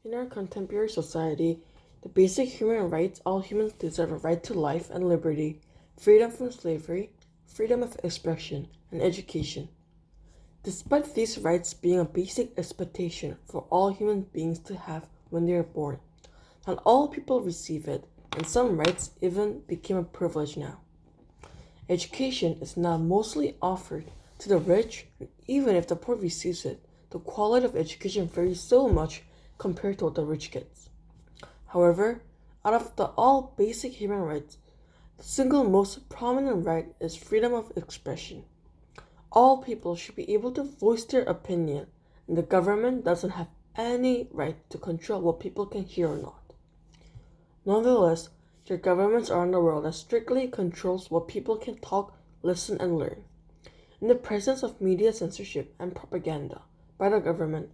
In our contemporary society, the basic human rights all humans deserve a right to life and liberty, freedom from slavery, freedom of expression, and education. Despite these rights being a basic expectation for all human beings to have when they are born, not all people receive it, and some rights even became a privilege now. Education is now mostly offered to the rich, and even if the poor receives it, the quality of education varies so much compared to what the rich gets. However, out of the all basic human rights, the single most prominent right is freedom of expression. All people should be able to voice their opinion, and the government doesn't have any right to control what people can hear or not. Nonetheless, there are governments around the world that strictly controls what people can talk, listen, and learn. In the presence of media censorship and propaganda by the government,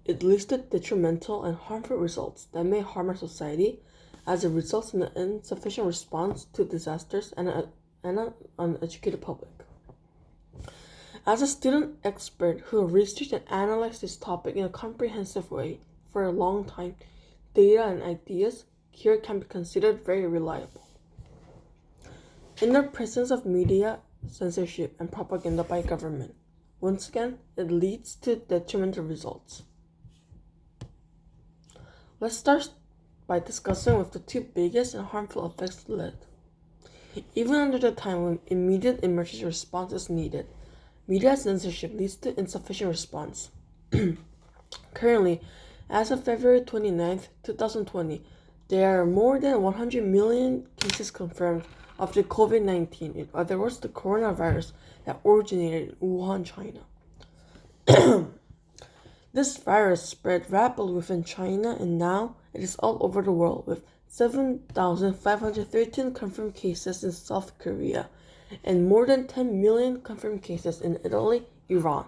it leads to detrimental and harmful results that may harm our society, as it results in an insufficient response to disasters and an uneducated public. As a student expert who researched and analyzed this topic in a comprehensive way for a long time, data and ideas here can be considered very reliable. In the presence of media censorship and propaganda by government, once again, it leads to detrimental results. Let's start by discussing with the two biggest and harmful effects led. Even under the time when immediate emergency response is needed, media censorship leads to insufficient response. Currently, as of February 29, 2020, there are more than 100 million cases confirmed of the COVID-19, in other words, the coronavirus that originated in Wuhan, China. This virus spread rapidly within China, and now it is all over the world, with 7,513 confirmed cases in South Korea and more than 10 million confirmed cases in Italy, Iran.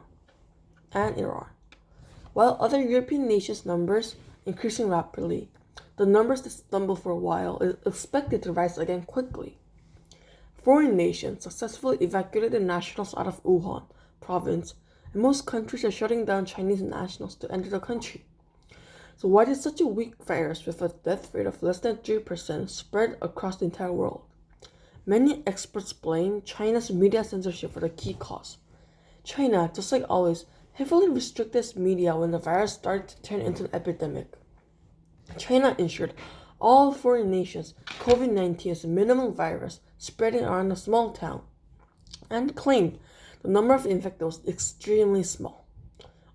While other European nations' numbers increasing rapidly, the numbers that stumbled for a while is expected to rise again quickly. Foreign nations successfully evacuated their nationals out of Wuhan province, and most countries are shutting down Chinese nationals to enter the country. So why did such a weak virus with a death rate of less than 3% spread across the entire world? Many experts blame China's media censorship for the key cause. China, just like always, heavily restricted its media when the virus started to turn into an epidemic. China ensured all foreign nations COVID-19 is a minimal virus spreading around a small town, and claimed the number of infected was extremely small.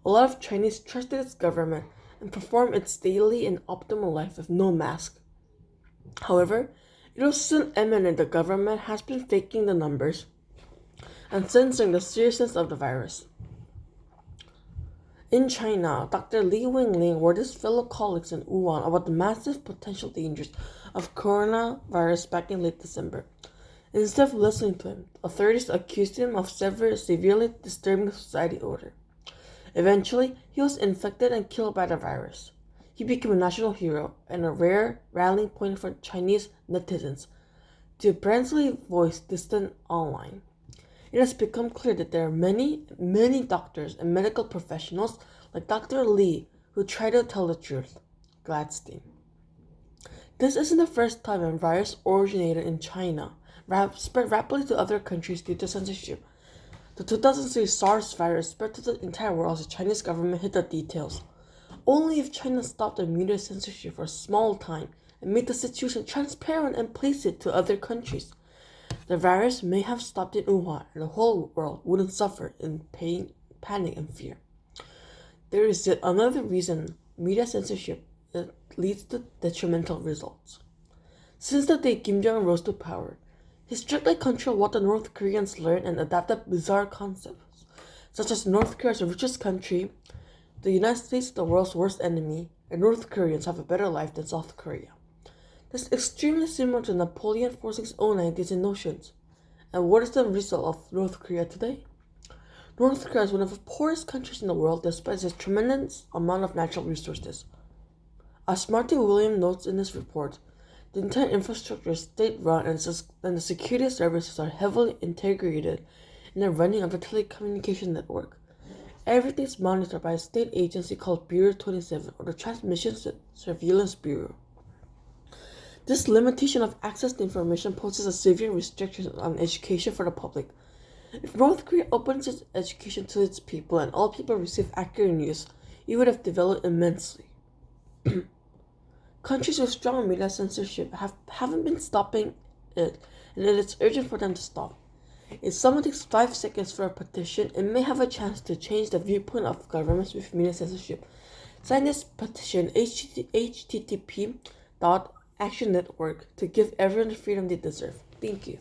A lot of Chinese trusted its government and performed its daily and optimal life with no mask. However, it was soon evident the government has been faking the numbers and censoring the seriousness of the virus. In China, Dr. Li Wenling warned his fellow colleagues in Wuhan about the massive potential dangers of coronavirus back in late December. Instead of listening to him, authorities accused him of severely disturbing the society order. Eventually, he was infected and killed by the virus. He became a national hero and a rare rallying point for Chinese netizens to brazenly voice dissent online. It has become clear that there are many doctors and medical professionals like Dr. Li who try to tell the truth. Gladstein. This isn't the first time a virus originated in China, spread rapidly to other countries due to censorship. The 2003 SARS virus spread to the entire world as the Chinese government hid the details. Only if China stopped the media censorship for a small time and made the situation transparent and placed it to other countries, the virus may have stopped in Wuhan and the whole world wouldn't suffer in pain, panic, and fear. There is yet another reason media censorship that leads to detrimental results. Since the day Kim Jong-un rose to power, he strictly controlled what the North Koreans learned and adapted bizarre concepts, such as North Korea is the richest country, the United States the world's worst enemy, and North Koreans have a better life than South Korea. This is extremely similar to Napoleon forcing his own ideas and notions. And what is the result of North Korea today? North Korea is one of the poorest countries in the world despite its tremendous amount of natural resources. As Martin Williams notes in his report, the entire infrastructure is state-run and the security services are heavily integrated in the running of the telecommunication network. Everything is monitored by a state agency called Bureau 27, or the Transmission Surveillance Bureau. This limitation of access to information poses a severe restriction on education for the public. If North Korea opens its education to its people and all people receive accurate news, it would have developed immensely. Countries with strong media censorship haven't been stopping it, and it is urgent for them to stop. If someone takes 5 seconds for a petition, it may have a chance to change the viewpoint of governments with media censorship. Sign this petition http://actionnetwork to give everyone the freedom they deserve. Thank you.